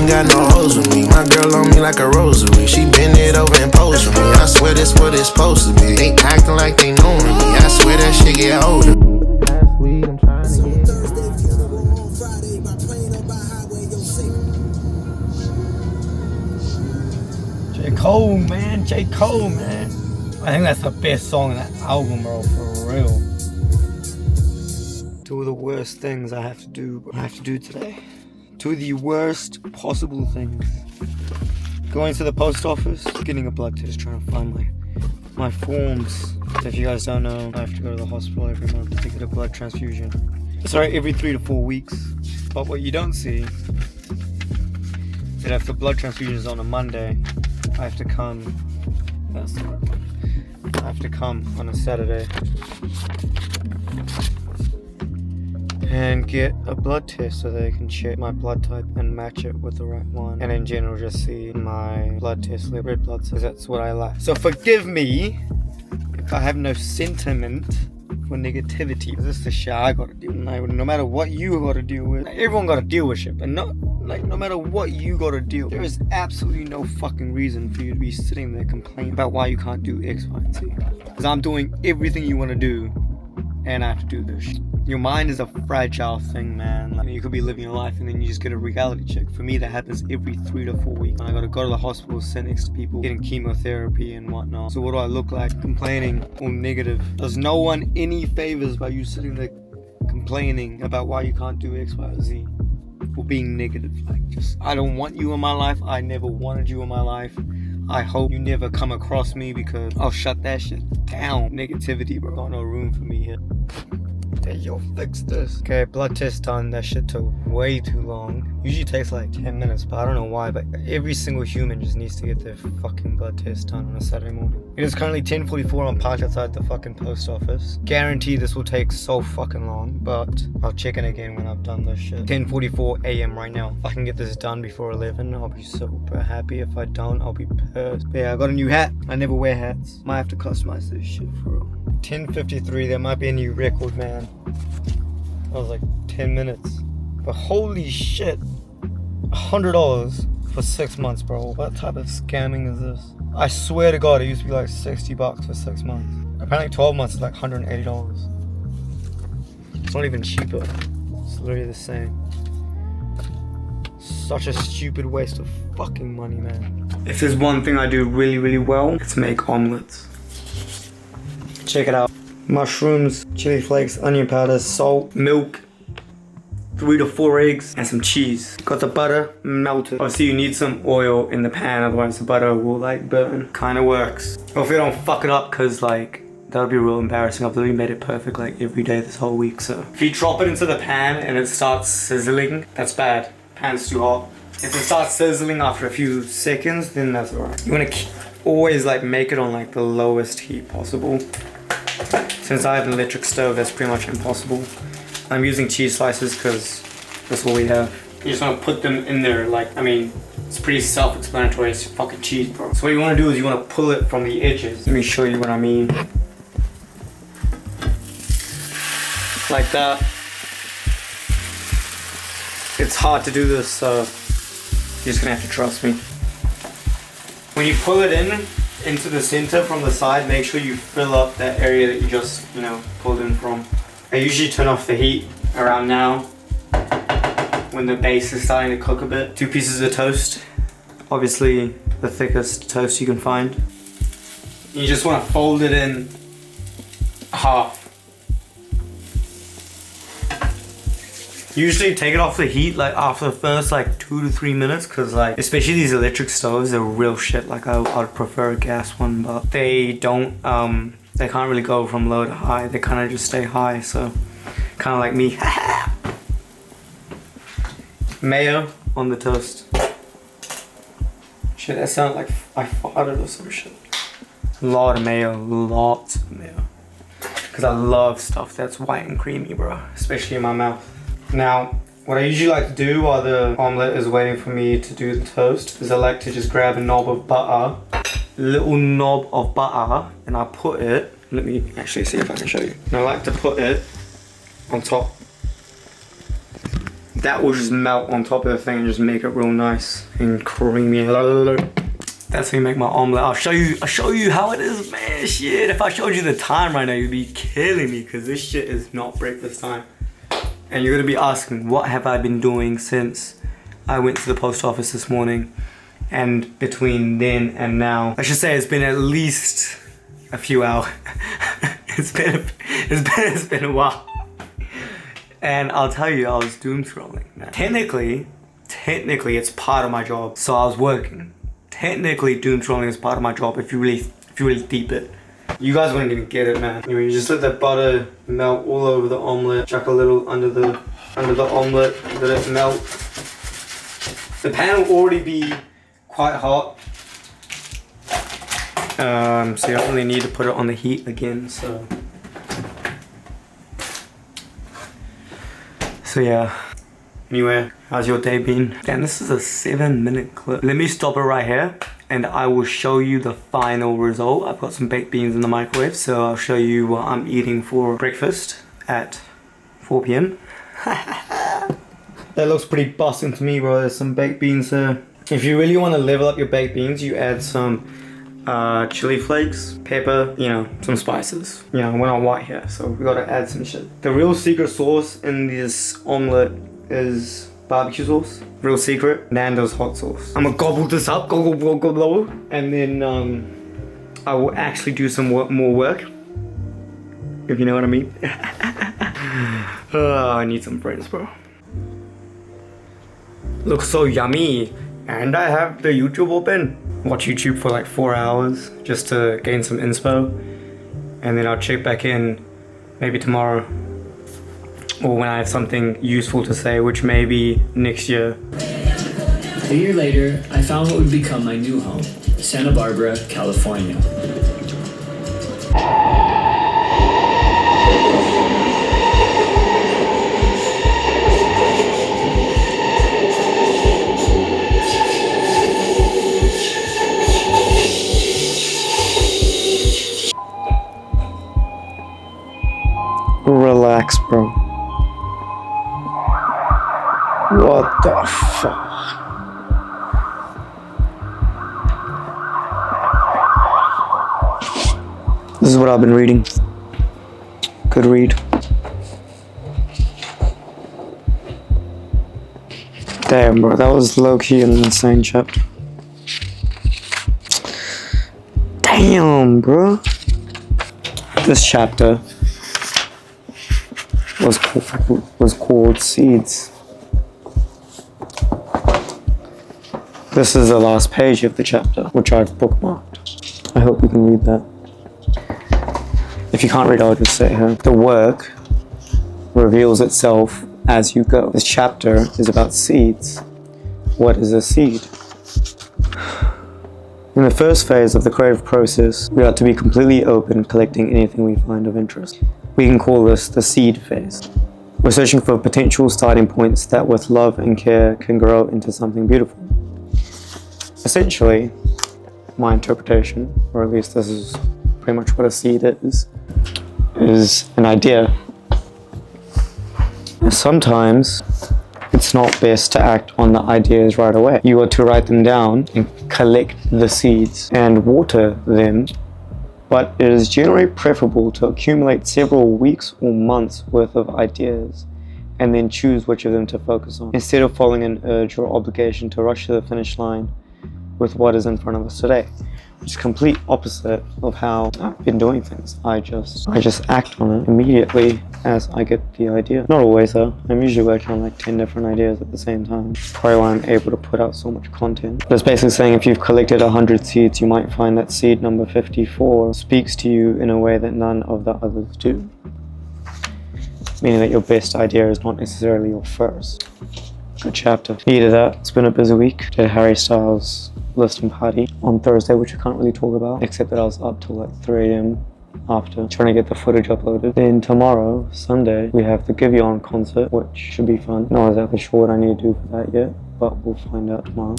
ain't got no hoes with me. My girl on me like a rosary. She bend it over and pose for me. I swear this what it's supposed to be. They acting like they knowin' me. I swear that shit get older. Last week I'm trying to get J. Cole, man. J. Cole, man. I think that's the best song in that album, bro. For real. Two of the worst things I have to do today. Two of the worst possible things. Going to the post office, getting a blood test, trying to find my forms. If you guys don't know, I have to go to the hospital every month to get a blood transfusion. Sorry, every 3 to 4 weeks. But what you don't see is that if the blood transfusion is on a Monday, I have to come. That's the right one. I have to come on a Saturday and get a blood test so they can check my blood type and match it with the right one, and in general just see my blood test, red blood cells. That's what I like. So forgive me if I have no sentiment for negativity. This is the shit I gotta deal with. No matter what you gotta deal with, everyone gotta deal with shit, but no matter what you gotta deal, there is absolutely no fucking reason for you to be sitting there complaining about why you can't do X, Y, and Z. Because I'm doing everything you want to do, and I have to do this shit. Your mind is a fragile thing, man. Like, you could be living your life and then you just get a reality check. For me, that happens every 3 to 4 weeks. And I gotta go to the hospital, sit next to people getting chemotherapy and whatnot. So what do I look like? Complaining or negative? Does no one any favors by you sitting there complaining about why you can't do X, Y, or Z? Or being negative. Like, just, I don't want you in my life. I never wanted you in my life. I hope you never come across me because I'll shut that shit down. Negativity, bro. Got no room for me here. Hey, yo, fix this. Okay, blood test done. That shit took way too long. Usually takes like 10 minutes, but I don't know why, but every single human just needs to get their fucking blood test done on a Saturday morning. It is currently 10:44. I'm parked outside the fucking post office. Guarantee this will take so fucking long, but I'll check in again when I've done this shit. 10:44 a.m. right now. If I can get this done before 11, I'll be super happy. If I don't, I'll be pissed. But yeah, I got a new hat. I never wear hats. Might have to customize this shit for real. 10:53, there might be a new record, man. That was like 10 minutes. But holy shit, $100 for 6 months, bro. What type of scamming is this? I swear to God, it used to be like $60 for 6 months. Apparently 12 months is like $180. It's not even cheaper. It's literally the same. Such a stupid waste of fucking money, man. If there's one thing I do really, really well, it's make omelettes. Check it out. Mushrooms, chili flakes, onion powder, salt, milk, 3 to 4 eggs, and some cheese. Got the butter melted. Obviously you need some oil in the pan, otherwise the butter will like burn. Kinda works. Hopefully I don't fuck it up, cause like, that would be real embarrassing. I've literally made it perfect like every day this whole week, so. If you drop it into the pan and it starts sizzling, that's bad. Pan's too hot. If it starts sizzling after a few seconds, then that's alright. You wanna always like make it on like the lowest heat possible. Since I have an electric stove, that's pretty much impossible. I'm using cheese slices because that's what we have. You just want to put them in there, like, I mean, it's pretty self-explanatory. It's fucking cheese, bro. So what you want to do is you want to pull it from the edges. Let me show you what I mean. Like that. It's hard to do this, so you're just gonna have to trust me. When you pull it into the center from the side, make sure you fill up that area that you just, pulled in from. I usually turn off the heat around now when the base is starting to cook a bit. 2 pieces of toast, obviously the thickest toast you can find. You just want to fold it in half. Usually take it off the heat like after the first like 2 to 3 minutes, because like especially these electric stoves, they're real shit. Like I'd prefer a gas one, but they don't they can't really go from low to high. They kind of just stay high, so kind of like me. Mayo on the toast. Shit, that sounded like I farted or some shit. A lot of mayo, lots of mayo. Because I love stuff that's white and creamy, bro, especially in my mouth. Now, what I usually like to do while the omelette is waiting for me to do the toast is I like to just grab a knob of butter, little knob of butter, and I put it, let me actually see if I can show you. And I like to put it on top. that will just melt on top of the thing and just make it real nice and creamy. That's how you make my omelette. I'll show you how it is, man. Shit, if I showed you the time right now, you'd be killing me, because this shit is not breakfast time. And you're gonna be asking, what have I been doing since I went to the post office this morning? And between then and now, I should say it's been at least a few hours. it's been a while. And I'll tell you, I was doom scrolling. Now, technically it's part of my job. So I was working. Technically, doom scrolling is part of my job if you really deep it. You guys wouldn't even get it, man. Anyway, you just let that butter melt all over the omelette. Chuck a little under the omelette, let it melt. The pan will already be quite hot. So you don't really need to put it on the heat again, so yeah. Anyway, how's your day been? Damn, this is a 7-minute clip. Let me stop it right here and I will show you the final result. I've got some baked beans in the microwave, so I'll show you what I'm eating for breakfast at 4 p.m. That looks pretty busting to me, bro. There's some baked beans there. If you really want to level up your baked beans, you add some chili flakes, pepper, you know, some spices. You know, we're not white here, so we gotta add some shit. The real secret sauce in this omelette is barbecue sauce. Real secret, Nando's hot sauce. I'm gonna gobble this up, gobble, and then I will actually do some more work, if you know what I mean. I need some friends, bro. Looks so yummy. And I have the YouTube open. Watch YouTube for like 4 hours just to gain some inspo. And then I'll check back in maybe tomorrow, or when I have something useful to say, which may be next year. A year later, I found what would become my new home, Santa Barbara, California. Relax, bro. What the fuck? This is what I've been reading. Good read. Damn, bro, that was low-key an insane chapter. Damn, bro. This chapter was called Seeds. This is the last page of the chapter, which I've bookmarked. I hope you can read that. If you can't read, I'll just say here. The work reveals itself as you go. This chapter is about seeds. What is a seed? In the first phase of the creative process, we are to be completely open, collecting anything we find of interest. We can call this the seed phase. We're searching for potential starting points that with love and care can grow into something beautiful. Essentially, my interpretation, or at least this is pretty much what a seed is an idea. Sometimes it's not best to act on the ideas right away. You are to write them down and collect the seeds and water them, but it is generally preferable to accumulate several weeks or months worth of ideas and then choose which of them to focus on, instead of following an urge or obligation to rush to the finish line with what is in front of us today, which is complete opposite of how I've been doing things. I just act on it immediately as I get the idea. Not always though. I'm usually working on like 10 different ideas at the same time. Probably why I'm able to put out so much content. But it's basically saying if you've collected 100 seeds, you might find that seed number 54 speaks to you in a way that none of the others do. Meaning that your best idea is not necessarily your first. Good chapter. Needed that. It's been a busy week. Did Harry Styles' listening party on Thursday, which I can't really talk about, except that I was up till like 3 a.m. after trying to get the footage uploaded. Then tomorrow, Sunday, we have the Giveon concert, which should be fun. Not exactly sure what I need to do for that yet, but we'll find out tomorrow.